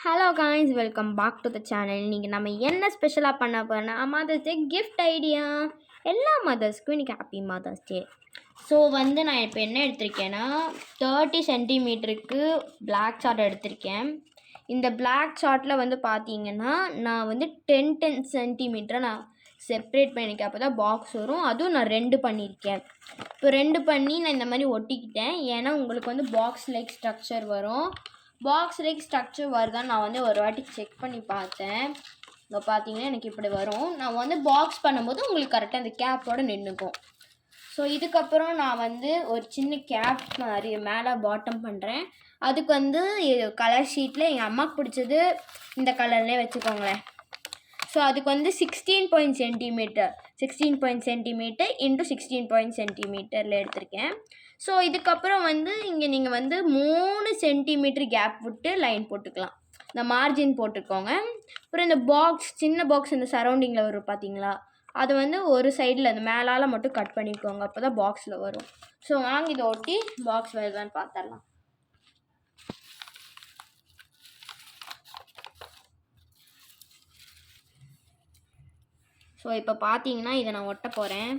Hello guys, welcome back to the channel. இன்றைக்கி நம்ம என்ன ஸ்பெஷலாக பண்ண போகிறோன்னா மதர்ஸ் டே கிஃப்ட் ஐடியா. எல்லா மதர்ஸ்க்கும் இன்றைக்கி ஹாப்பி மதர்ஸ் டே. ஸோ நான் இப்போ என்ன எடுத்திருக்கேன்னா 30 சென்டிமீட்டருக்கு பிளாக் சார்ட் எடுத்திருக்கேன். இந்த பிளாக் சார்ட்டில் பார்த்தீங்கன்னா நான் 10 சென்டிமீட்டரை நான் செப்ரேட் பண்ணியிருக்கேன். அப்போ தான் பாக்ஸ் வரும். அதுவும் நான் 2 பண்ணியிருக்கேன். இப்போ 2 பண்ணி நான் இந்த மாதிரி ஒட்டிக்கிட்டேன். ஏன்னா உங்களுக்கு பாக்ஸ் லைக் ஸ்ட்ரக்சர் வரும். பாக்ஸ் லைக் ஸ்ட்ரக்சர் வருதான்னு நான் ஒரு வாட்டி செக் பண்ணி பார்த்தேன். இங்கே பார்த்தீங்கன்னா எனக்கு இப்படி வரும். நான் பாக்ஸ் பண்ணும்போது உங்களுக்கு கரெக்டாக அந்த கேப்போடு நின்றுக்கும். ஸோ இதுக்கப்புறம் நான் ஒரு சின்ன கேப் மாதிரி மேலே பாட்டம் பண்ணுறேன். அதுக்கு கலர் ஷீட்டில் எங்கள் அம்மாவுக்கு பிடிச்சது இந்த கலர்லேயே வச்சுக்கோங்களேன். ஸோ அதுக்கு 16 சென்டிமீட்டர் இன்ட்டு 16 சென்டிமீட்டரில் எடுத்திருக்கேன். ஸோ இதுக்கப்புறம் இங்கே நீங்கள் 3 சென்டிமீட்டர் கேப் விட்டு லைன் போட்டுக்கலாம். இந்த மார்ஜின் போட்டுக்கோங்க. அப்புறம் இந்த பாக்ஸ், சின்ன பாக்ஸ் இந்த சரௌண்டிங்கில் வரும் பார்த்தீங்களா, அதை ஒரு சைடில் அந்த மேலால் மட்டும் கட் பண்ணிக்கோங்க. அப்போ தான் பாக்ஸில் வரும். ஸோ வாங்க இதை ஒட்டி பாக்ஸ் வருதான்னு பார்த்துடலாம். ஸோ இப்போ பார்த்தீங்கன்னா இதை நான் ஒட்ட போகிறேன்.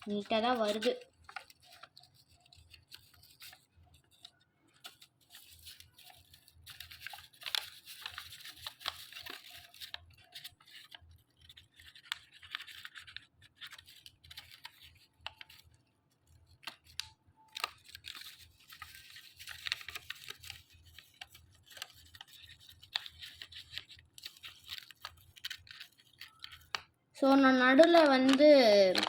நீட்டாக தான் வருது. ஸோ நான் நடுவில்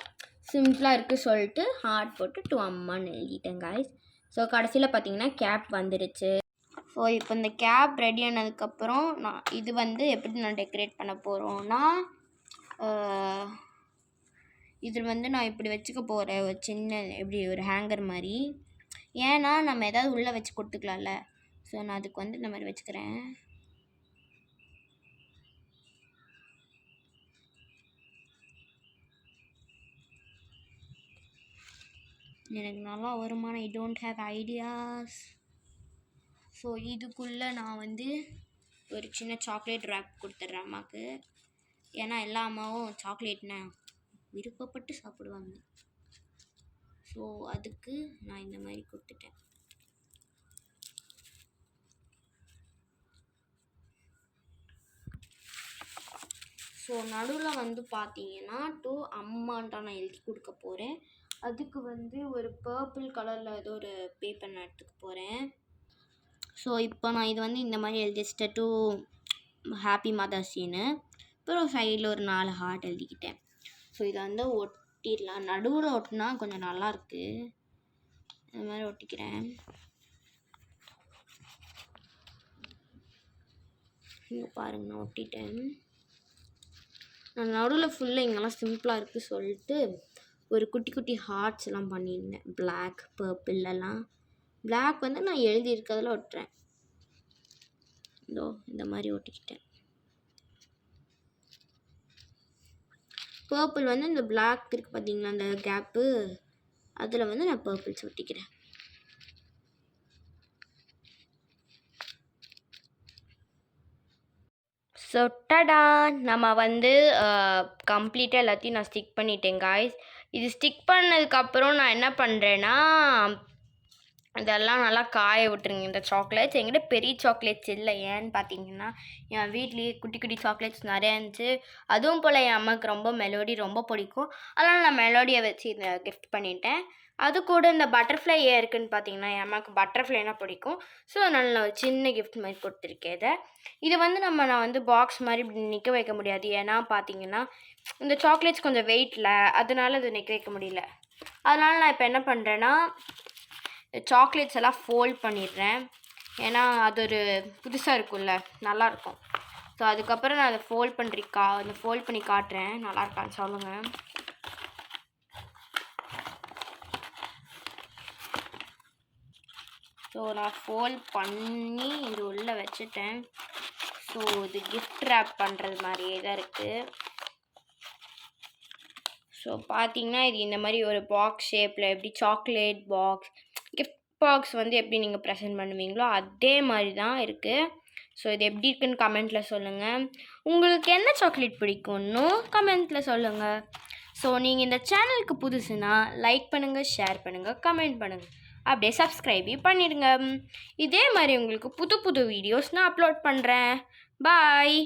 சிம்பிளாக இருக்குது சொல்லிட்டு ஹார்ட் போட்டு டு அம்மான்னு எழுதிட்டேன் காய்ஸ். ஸோ கடைசியில் பார்த்தீங்கன்னா கேப் வந்துடுச்சு. ஸோ இப்போ இந்த கேப் ரெடி ஆனதுக்கப்புறம் நான் இது எப்படி நான் டெக்கரேட் பண்ண போகிறோன்னா, இதில் நான் இப்படி வச்சுக்க போகிறேன். ஒரு சின்ன எப்படி ஒரு ஹேங்கர் மாதிரி. ஏன்னா நம்ம ஏதாவது உள்ளே வச்சு கொடுத்துக்கலாம்ல. ஸோ நான் அதுக்கு இந்த மாதிரி வச்சுக்கிறேன். எனக்கு நல்லா வருமானம். I don't have ideas. So இதுக்குள்ளே நான் ஒரு சின்ன சாக்லேட் ரேப் கொடுத்துட்றேன் அம்மாவுக்கு. ஏன்னா எல்லா அம்மாவும் சாக்லேட்னா விருப்பப்பட்டு சாப்பிடுவாங்க. ஸோ அதுக்கு நான் இந்த மாதிரி கொடுத்துட்டேன். ஸோ நடுவில் பார்த்தீங்கன்னா டு அம்மான்ட்டா நான் எழுதி கொடுக்க போகிறேன். அதுக்கு ஒரு பர்பிள் கலரில் ஏதோ ஒரு பேப்பர் நான் எடுத்துக்க போகிறேன். ஸோ இப்போ நான் இது இந்த மாதிரி எழுதி வச்சுட்டேன், டு ஹாப்பி மதர்ஸ் டேன்னு. அப்புறம் சைடில் ஒரு 4 ஹார்ட் எழுதிக்கிட்டேன். ஸோ இதை ஒட்டிடலாம். நடுவில் ஒட்டினா கொஞ்சம் நல்லாயிருக்கு. இந்த மாதிரி ஒட்டிக்கிறேன். இங்கே பாருங்க, நான் ஒட்டிட்டேன். நான் நடுவில் ஃபுல்லாக இங்கெல்லாம் சிம்பிளாக இருக்குது சொல்லிட்டு ஒரு குட்டி குட்டி ஹார்ட்ஸ் எல்லாம் பண்ணியிருந்தேன். பிளாக், பர்பிள் எல்லாம். பிளாக் நான் எழுதியிருக்கிறதுல ஒட்டுறேன். இதோ இந்த மாதிரி ஒட்டிக்கிட்டேன். பர்பிள் இந்த பிளாக் இருக்குது பார்த்தீங்களா, அந்த கேப்பு, அதில் நான் பர்பிள்ஸ் ஒட்டிக்கிறேன். ஸோ டடா, நம்ம கம்ப்ளீட்டாக எல்லாத்தையும் நான் ஸ்டிக் பண்ணிட்டேன் காய்ஸ். இது ஸ்டிக் பண்ணதுக்கப்புறம் நான் என்ன பண்ணுறேன்னா, இதெல்லாம் நல்லா காய விட்டுருங்க. இந்த சாக்லேட்ஸ் என்கிட்ட பெரிய சாக்லேட்ஸ் இல்லை. ஏன்னு பார்த்தீங்கன்னா என் வீட்லேயே குட்டி குட்டி சாக்லேட்ஸ் நிறையா இருந்துச்சு. அதுவும் போல் என் அம்மாவுக்கு ரொம்ப மெலோடி ரொம்ப பிடிக்கும். அதனால் நான் மெலோடியை வச்சு இதை கிஃப்ட் பண்ணிட்டேன். அது கூட இந்த பட்டர்ஃப்ளை ஏன் இருக்குதுன்னு பார்த்தீங்கன்னா என் அம்மாவுக்கு பட்டர்ஃப்ளைனா பிடிக்கும். ஸோ அதனால் நான் ஒரு சின்ன கிஃப்ட் மாதிரி கொடுத்துருக்கேன். இதை நான் பாக்ஸ் மாதிரி இப்படி நிற்க வைக்க முடியாது. ஏன்னா பார்த்தீங்கன்னா இந்த சாக்லேட்ஸ் கொஞ்சம் வெயிட்டில், அதனால அதை நிற்க வைக்க முடியல. அதனால் நான் இப்போ என்ன பண்ணுறேன்னா சாக்லேட்ஸ் எல்லாம் ஃபோல்ட் பண்ணிடுறேன். ஏன்னா அது ஒரு புதுசாக இருக்கும்ல, நல்லாயிருக்கும். ஸோ அதுக்கப்புறம் நான் அதை ஃபோல்ட் பண்ணி காட்டுறேன். நல்லா இருக்கான்னு சொல்லுங்கள். ஸோ நான் ஃபோல்ட் பண்ணி இது உள்ளே வச்சுட்டேன். ஸோ ஸோ இது gift wrap பண்ணுறது மாதிரியே தான் இருக்குது. ஸோ பார்த்தீங்கன்னா இது இந்த மாதிரி ஒரு பாக்ஸ் ஷேப்பில் எப்படி சாக்லேட் பாக்ஸ் கிஃப்ட் பாக்ஸ் வந்து எப்படி நீங்கள் ப்ரெசென்ட் பண்ணுவீங்களோ அதே மாதிரி தான் இருக்குது. ஸோ இது எப்படி இருக்குன்னு கமெண்ட்டில் சொல்லுங்கள். உங்களுக்கு என்ன சாக்லேட் பிடிக்கும்னு கமெண்ட்டில் சொல்லுங்கள். ஸோ நீங்கள் இந்த சேனலுக்கு புதுசுனா லைக் பண்ணுங்கள், ஷேர் பண்ணுங்கள், கமெண்ட் பண்ணுங்கள், அப்படியே சப்ஸ்கிரைபே பண்ணிடுங்க. இதே மாதிரி உங்களுக்கு புது புது வீடியோஸ் நான் அப்லோட் பண்ணுறேன். பாய்.